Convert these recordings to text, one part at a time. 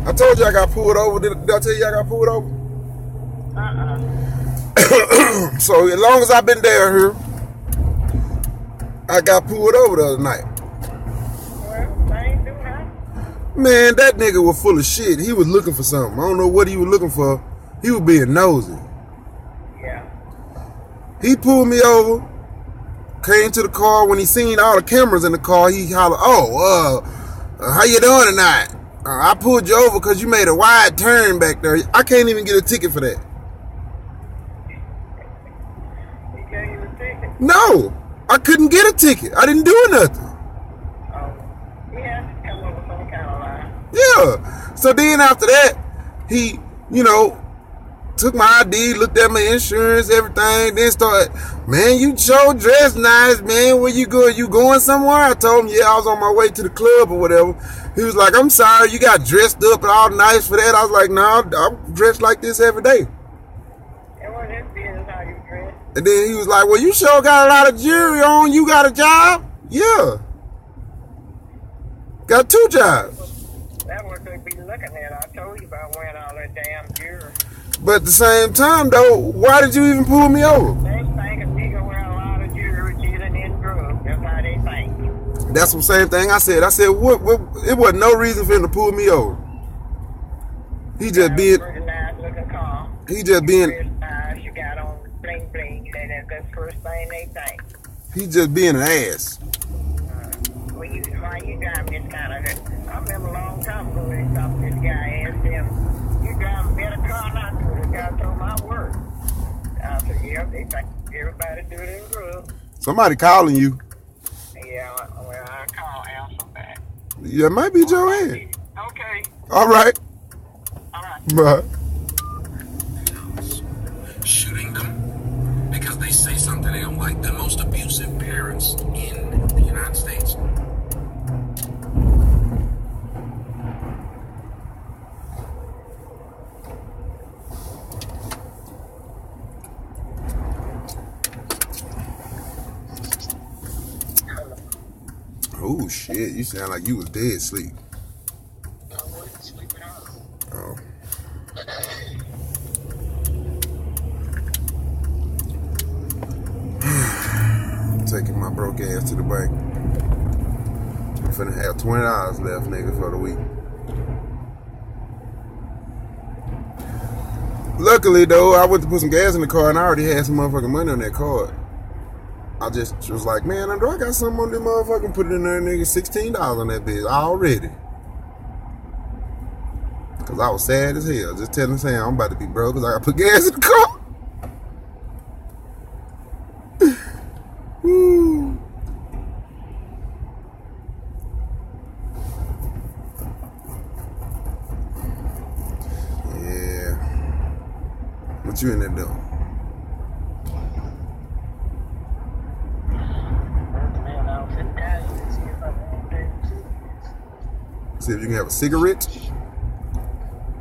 I told you I got pulled over. Did I tell you I got pulled over? So as long as I've been down here, I got pulled over the other night. Well, I ain't doing that. Man, that nigga was full of shit. He was looking for something. I don't know what he was looking for. He was being nosy. Yeah. He pulled me over, came to the car. When he seen all the cameras in the car, he hollered, how you doing tonight? I pulled you over because you made a wide turn back there. I can't even get a ticket for that. You can't even take it. No, I couldn't get a ticket. I didn't do nothing. Oh, he has to come up with some kind of lie. Yeah. So then after that, he, took my ID, looked at my insurance, everything, then started, man, you sure dressed nice, man. Where you going? You going somewhere? I told him, yeah, I was on my way to the club or whatever. He was like, I'm sorry, you got dressed up and all nice for that. I was like, no, I'm dressed like this every day. It wasn't his business how you dress. And then he was like, well, you sure got a lot of jewelry on. You got a job? Yeah. Got 2 jobs. That's what they be looking at. I told you about wearing all that damn jewelry. But at the same time, though, why did you even pull me over? They think a nigga wear a lot of jewelry, cheating in drugs. That's how they think. That's the same thing I said. I said, what? It wasn't no reason for him to pull me over. He just being. Pretty nice looking car. He just being. Nice. You got on bling bling. That's the first thing they think. He just being an ass. Why you driving this kind of? I remember a long time ago they stopped this guy, asked him, "You drive a better car now?" The guy told my word. I said, "Yeah, they think everybody do it in drugs." Somebody calling you. Yeah, well, I call Alpha back. Yeah, it might be Joanne. Okay. All right. All right. Bye. Shooting them because they say something they don't like. The most abusive parents in the United States. Oh shit! You sound like you was dead asleep. I wasn't sleeping out. Oh. Taking my broke ass to the bank. I'm finna have $20 left, nigga, for the week. Luckily, though, I went to put some gas in the car and I already had some motherfucking money on that card. I just was like, man, I got something on this motherfucking put it in there, nigga. $16 on that bitch already. Cause I was sad as hell. Just telling Sam I'm about to be broke because I got to put gas in the car. Woo. Yeah. What you in there doing? See if you can have a cigarette.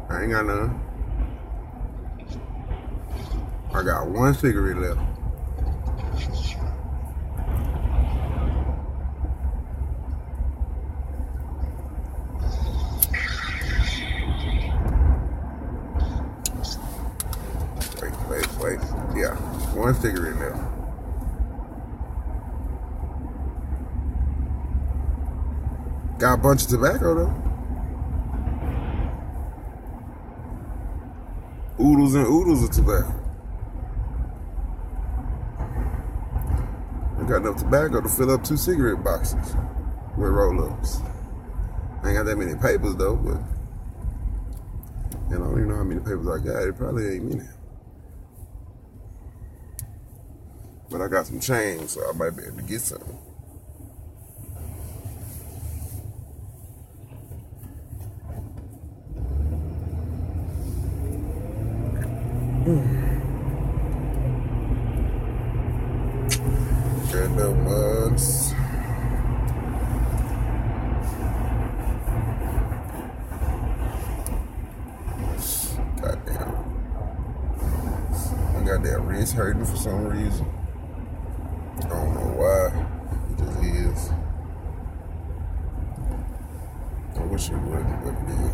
I ain't got none. I got 1 cigarette left. Wait. Yeah, 1 cigarette left. Got a bunch of tobacco though. Oodles and oodles of tobacco. I got enough tobacco to fill up 2 cigarette boxes with roll-ups. I ain't got that many papers though, but I don't even know how many papers I got. It probably ain't many. But I got some change, so I might be able to get something. Got no months. Goddamn. My goddamn wrist hurting for some reason. I don't know why. It just is. I wish it would, but it is.